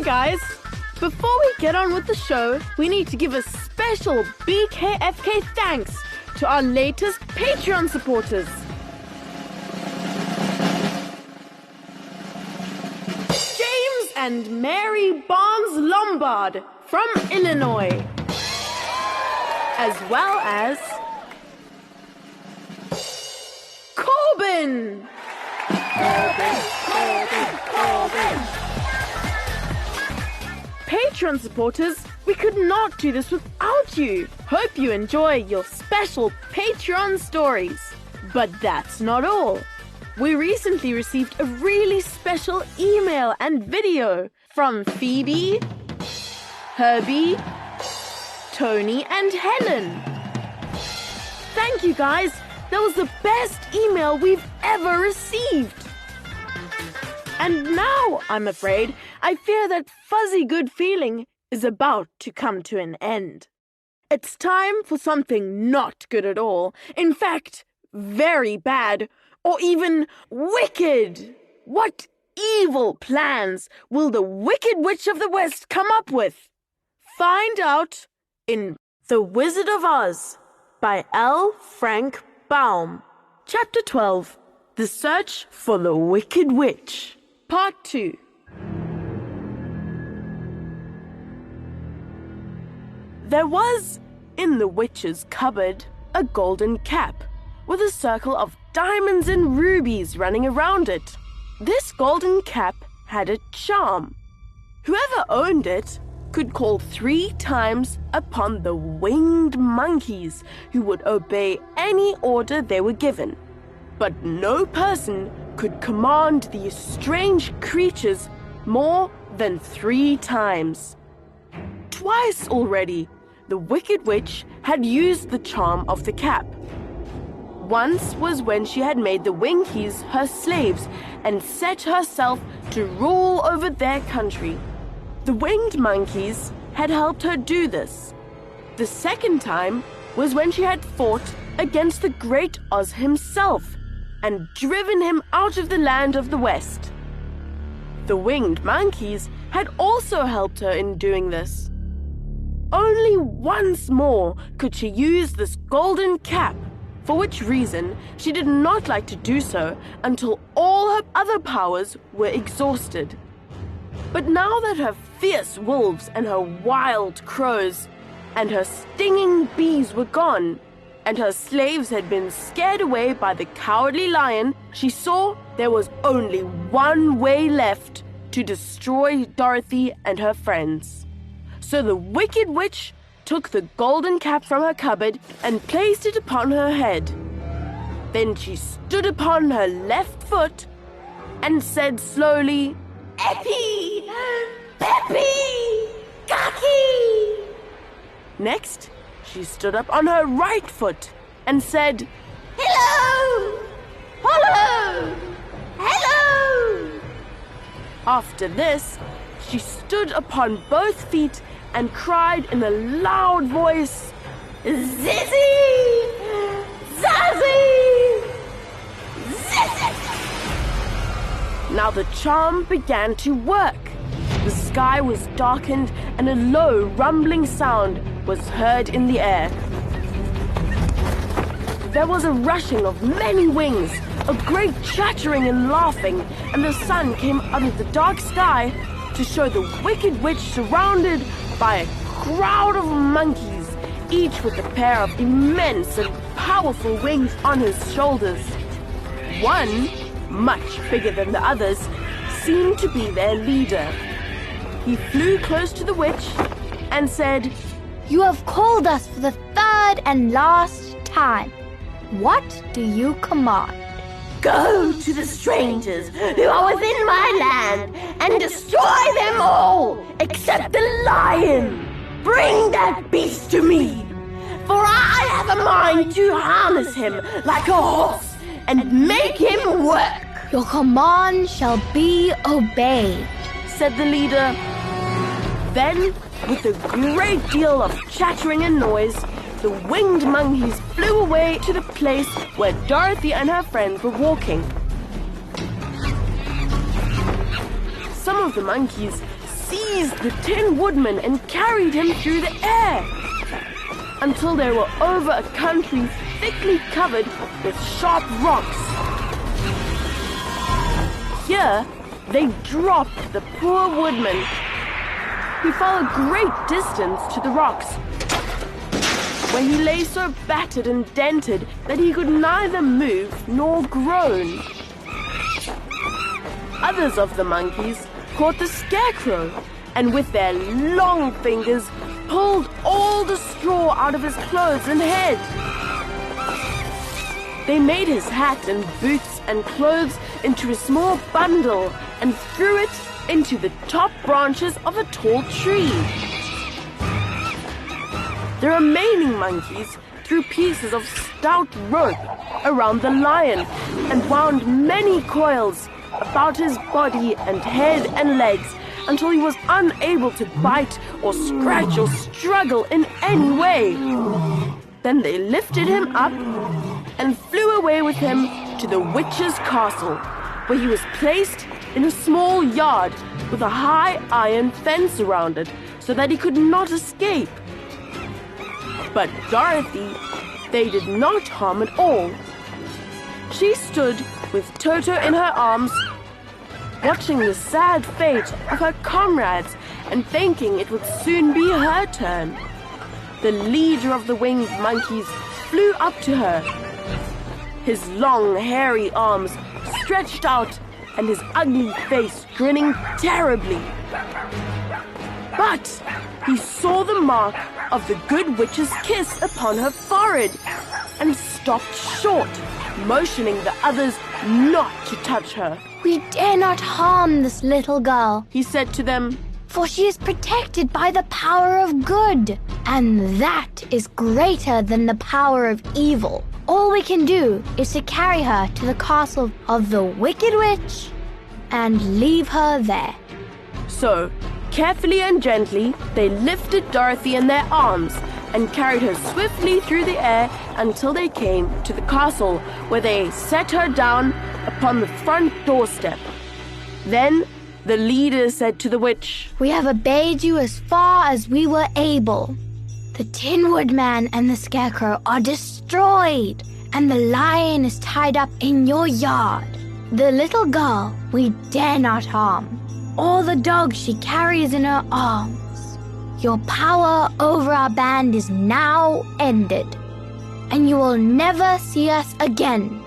guys! Before we get on with the show, we need to give a special BKFK thanks to our latest Patreon supporters. James and Mary Barnes Lombard from Illinois, as well as Corbin. Patreon supporters, we could not do this without you. Hope you enjoy your special Patreon stories. But that's not all. We recently received a really special email and video from Phoebe, Herbie, Tony, and Helen. Thank you guys. That was the best email we've ever received. And now, I'm afraid, I fear that fuzzy good feeling is about to come to an end. It's time for something not good at all. In fact, very bad, or even wicked. What evil plans will the Wicked Witch of the West come up with? Find out in The Wizard of Oz by L.Frank Baum. Chapter 12, The Search for the Wicked Witch. Part 2. There was, in the witch's cupboard, a golden cap with a circle of diamonds and rubies running around it. This golden cap had a charm. Whoever owned it could call 3 times upon the winged monkeys who would obey any order they were given. But no person could command these strange creatures more than 3 times. Twice already, the Wicked Witch had used the charm of the cap. Once was when she had made the Winkies her slaves and set herself to rule over their country. The winged monkeys had helped her do this. The second time was when she had fought against the great Oz himself and driven him out of the land of the West. The winged monkeys had also helped her in doing this. Only once more could she use this golden cap, for which reason she did not like to do so until all her other powers were exhausted. But now that her fierce wolves and her wild crows and her stinging bees were gone, and her slaves had been scared away by the cowardly lion, she saw there was only one way left to destroy Dorothy and her friends. So the Wicked Witch took the golden cap from her cupboard and placed it upon her head. Then she stood upon her left foot and said slowly, "Epi! Peppy! Kaki!" Next, she stood up on her right foot and said, "Hello! Hello! Hello!" After this, she stood upon both feet and cried in a loud voice, "Zizzy! Zazzy! Zizzy!" Now the charm began to work. The sky was darkened and a low, rumbling sound was heard in the air. There was a rushing of many wings, a great chattering and laughing, and the sun came out of the dark sky to show the Wicked Witch surrounded by a crowd of monkeys, each with a pair of immense and powerful wings on his shoulders. One, much bigger than the others, seemed to be their leader. He flew close to the witch and said, "You have called us for the 3rd and last time. What do you command?" "Go to the strangers who are within my land and destroy them all, except the lion. Bring that beast to me, for I have a mind to harness him like a horse and make him work." "Your command shall be obeyed," said the leader. Then, with a great deal of chattering and noise, the winged monkeys flew away to the place where Dorothy and her friends were walking. Some of the monkeys seized the Tin Woodman and carried him through the air until they were over a country thickly covered with sharp rocks. Here, they dropped the poor woodman. He fell a great distance to the rocks, where he lay so battered and dented that he could neither move nor groan. Others of the monkeys caught the Scarecrow and with their long fingers pulled all the straw out of his clothes and head. They made his hat and boots and clothes into a small bundle and threw it into the top branches of a tall tree. The remaining monkeys threw pieces of stout rope around the lion and wound many coils about his body and head and legs until he was unable to bite or scratch or struggle in any way. Then they lifted him up and flew away with him to the witch's castle, where he was placed in a small yard with a high iron fence around it so that he could not escape. But Dorothy, they did not harm at all. She stood with Toto in her arms, watching the sad fate of her comrades and thinking it would soon be her turn. The leader of the winged monkeys flew up to her, his long, hairy arms stretched out and his ugly face grinning terribly. But he saw the mark of the good witch's kiss upon her forehead and stopped short, motioning the others not to touch her. "We dare not harm this little girl," He said to them, "for she is protected by the power of good, and that is greater than the power of evil. All we can do is to carry her to the castle of the Wicked Witch and leave her there." So, carefully and gently, they lifted Dorothy in their arms and carried her swiftly through the air until they came to the castle, where they set her down upon the front doorstep. Then the leader said to the witch, "We have obeyed you as far as we were able. The Tin Woodman and the Scarecrow are destroyed, and the lion is tied up in your yard. The little girl we dare not harm, or the dog she carries in her arms. Your power over our band is now ended, and you will never see us again."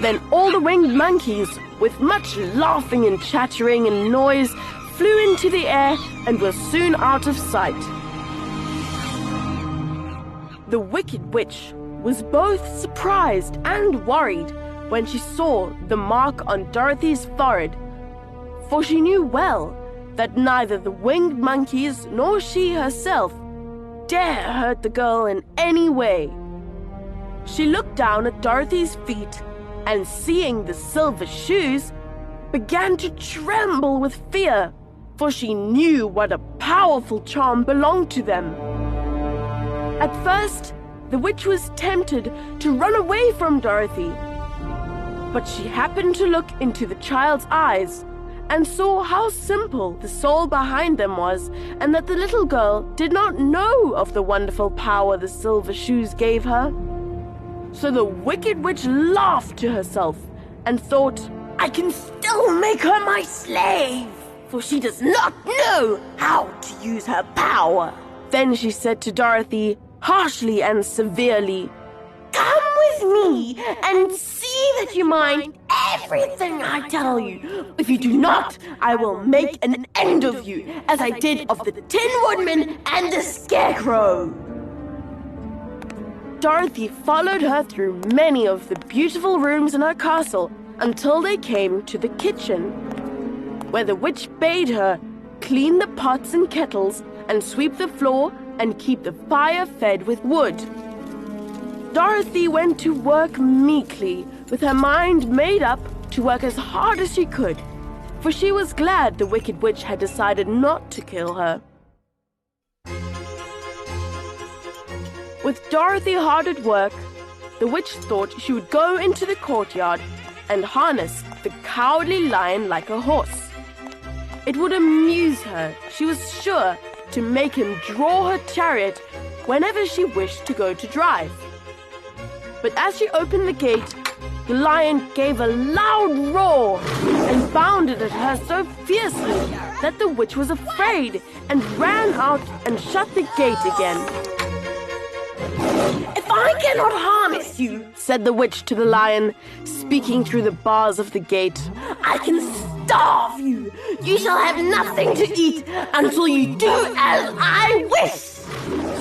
Then all the winged monkeys, with much laughing and chattering and noise, flew into the air and were soon out of sight. The Wicked Witch was both surprised and worried when she saw the mark on Dorothy's forehead, for she knew well that neither the winged monkeys nor she herself dare hurt the girl in any way. She looked down at Dorothy's feet and, seeing the silver shoes, began to tremble with fear, for she knew what a powerful charm belonged to them. At first, the witch was tempted to run away from Dorothy, but she happened to look into the child's eyes and saw how simple the soul behind them was, and that the little girl did not know of the wonderful power the silver shoes gave her. So the Wicked Witch laughed to herself and thought, I can still make her my slave, for she does not know how to use her power. Then she said to Dorothy, harshly and severely, Come with me and see that you mind everything I tell you. If you do not, I will make an end of you, as I did of the Tin Woodman and the Scarecrow. Dorothy followed her through many of the beautiful rooms in her castle until they came to the kitchen, where the witch bade her clean the pots and kettles and sweep the floor and keep the fire fed with wood. Dorothy went to work meekly, with her mind made up to work as hard as she could, for she was glad the Wicked Witch had decided not to kill her. With Dorothy hard at work, the witch thought she would go into the courtyard and harness the cowardly lion like a horse. It would amuse her, she was sure, to make him draw her chariot whenever she wished to go to drive. But as she opened the gate, the lion gave a loud roar and bounded at her so fiercely that the witch was afraid and ran out and shut the gate again. If I cannot harness you, said the witch to the lion, speaking through the bars of the gate, I can starve you. You shall have nothing to eat until you do as I wish.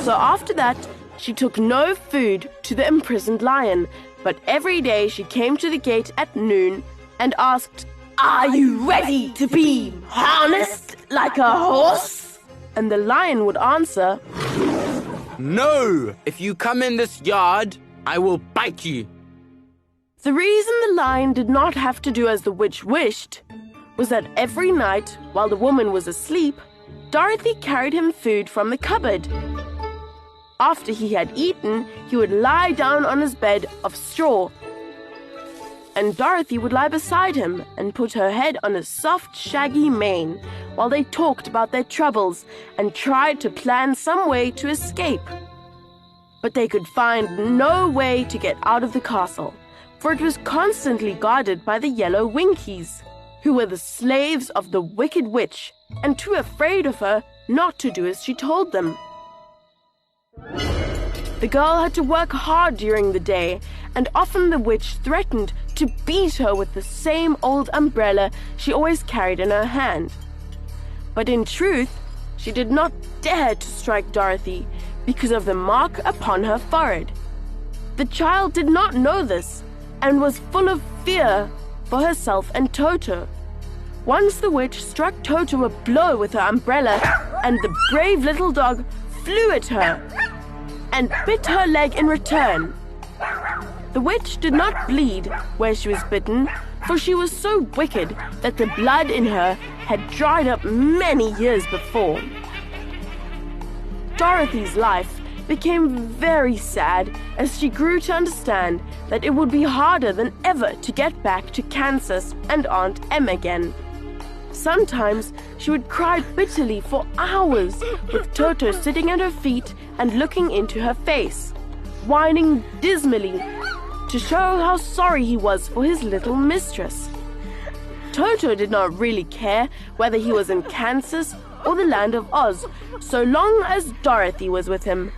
So after that, she took no food to the imprisoned lion, but every day she came to the gate at noon and asked, Are you ready to be harnessed like a horse? And the lion would answer, No! If you come in this yard, I will bite you. The reason the lion did not have to do as the witch wished was that every night, while the woman was asleep, Dorothy carried him food from the cupboard. After he had eaten, he would lie down on his bed of straw, and Dorothy would lie beside him and put her head on his soft, shaggy mane while they talked about their troubles and tried to plan some way to escape. But they could find no way to get out of the castle, for it was constantly guarded by the yellow Winkies, who were the slaves of the wicked witch and too afraid of her not to do as she told them. The girl had to work hard during the day, and often the witch threatened to beat her with the same old umbrella she always carried in her hand. But in truth, she did not dare to strike Dorothy because of the mark upon her forehead. The child did not know this and was full of fear for herself and Toto. Once the witch struck Toto a blow with her umbrella, and the brave little dog flew at her and bit her leg in return. The witch did not bleed where she was bitten, for she was so wicked that the blood in her had dried up many years before. Dorothy's life became very sad as she grew to understand that it would be harder than ever to get back to Kansas and Aunt Em again. Sometimes she would cry bitterly for hours, with Toto sitting at her feet and looking into her face, whining dismally to show how sorry he was for his little mistress. Toto did not really care whether he was in Kansas or the land of Oz, so long as Dorothy was with him.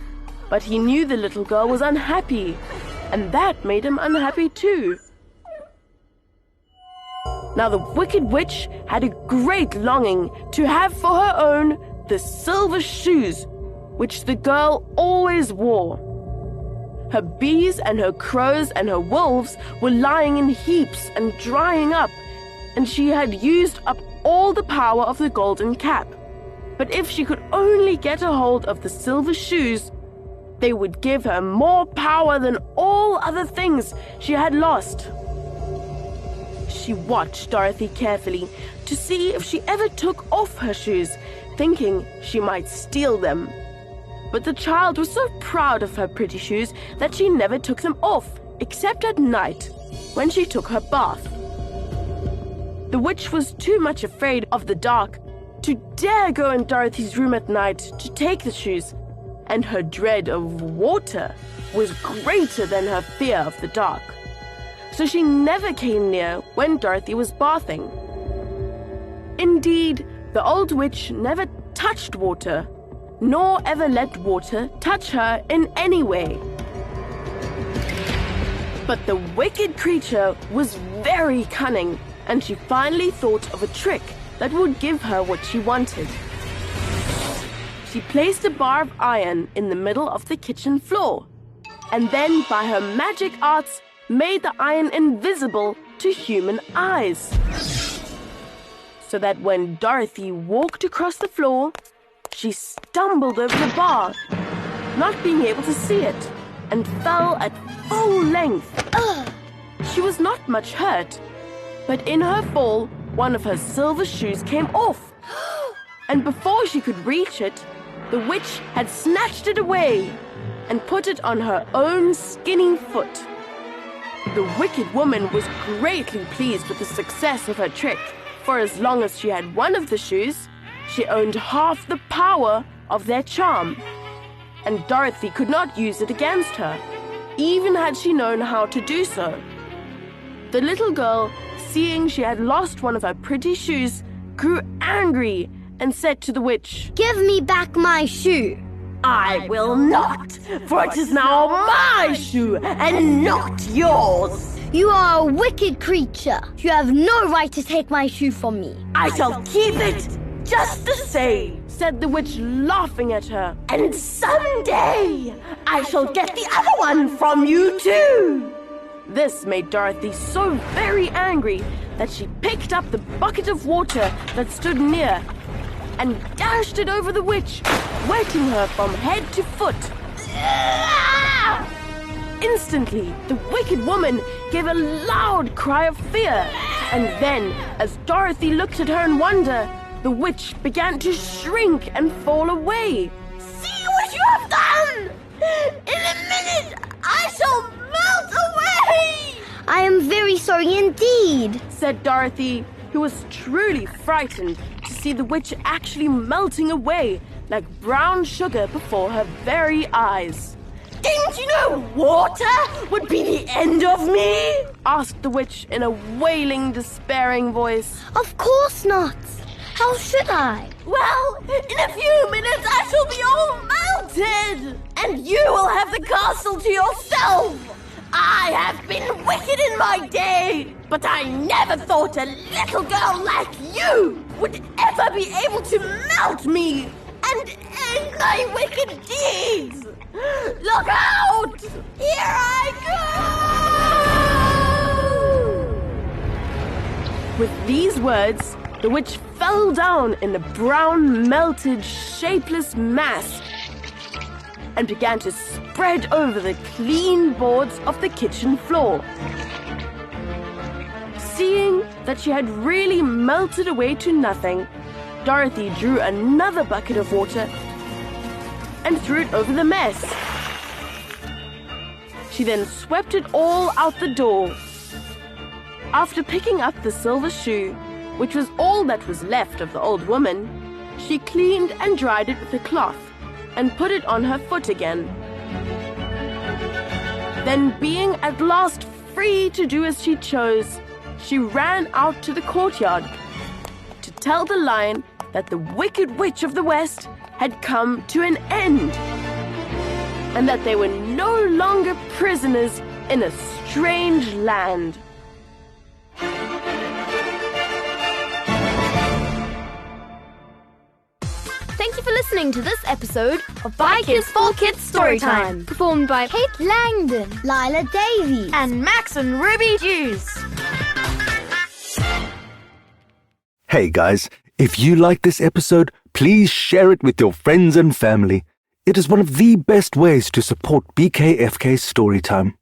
But he knew the little girl was unhappy, and that made him unhappy too. Now the wicked witch had a great longing to have for her own the silver shoes which the girl always wore. Her bees and her crows and her wolves were lying in heaps and drying up, and she had used up all the power of the golden cap. But if she could only get a hold of the silver shoes, they would give her more power than all other things she had lost. She watched Dorothy carefully to see if she ever took off her shoes, thinking she might steal them. But the child was so proud of her pretty shoes that she never took them off, except at night, when she took her bath. The witch was too much afraid of the dark to dare go in Dorothy's room at night to take the shoes, and her dread of water was greater than her fear of the dark. So she never came near when Dorothy was bathing. Indeed, the old witch never touched water, nor ever let water touch her in any way. But the wicked creature was very cunning, and she finally thought of a trick that would give her what she wanted. She placed a bar of iron in the middle of the kitchen floor, and then by her magic arts made the iron invisible to human eyes, so that when Dorothy walked across the floor, she stumbled over the bar, not being able to see it, and fell at full length. She was not much hurt, but in her fall, one of her silver shoes came off, and before she could reach it, the witch had snatched it away and put it on her own skinny foot. The wicked woman was greatly pleased with the success of her trick, For as long as she had one of the shoes, she owned half the power of their charm, and Dorothy could not use it against her, even had she known how to do so. The little girl, seeing she had lost one of her pretty shoes, grew angry and said to the witch, "Give me back my shoe." I will not, for it is now my shoe and not yours. You are a wicked creature. You have no right to take my shoe from me. I shall keep it just the same. said the witch, laughing at her. And someday I shall get the other one from you too. This made Dorothy so very angry that she picked up the bucket of water that stood near and dashed it over the witch, wetting her from head to foot. Instantly, the wicked woman gave a loud cry of fear, and then, as Dorothy looked at her in wonder, the witch began to shrink and fall away. See what you have done! In a minute, I shall melt away! I am very sorry indeed, said Dorothy, who was truly frightened to see the witch actually melting away like brown sugar before her very eyes. Didn't you know water would be the end of me? Asked the witch in a wailing, despairing voice. Of course not. How should I? Well, in a few minutes I shall be all melted, and you will have the castle to yourself. I have been wicked in my day, but I never thought a little girl like you would ever be able to melt me and end my wicked deeds. Look out! Here I go! With these words, the witch fell down in a brown, melted, shapeless mass and began to spread over the clean boards of the kitchen floor. Seeing that she had really melted away to nothing, Dorothy drew another bucket of water and threw it over the mess. She then swept it all out the door. After picking up the silver shoe, which was all that was left of the old woman, she cleaned and dried it with a cloth and put it on her foot again. Then, being at last free to do as she chose, she ran out to the courtyard to tell the lion that the Wicked Witch of the West had come to an end, and that they were no longer prisoners in a strange land. Thank you for listening to this episode of By Kids for Kids Storytime, performed by Kate Langdon, Lila Davies, and Max and Ruby Jews. Hey guys, if you like this episode, please share it with your friends and family. It is one of the best ways to support BKFK Storytime.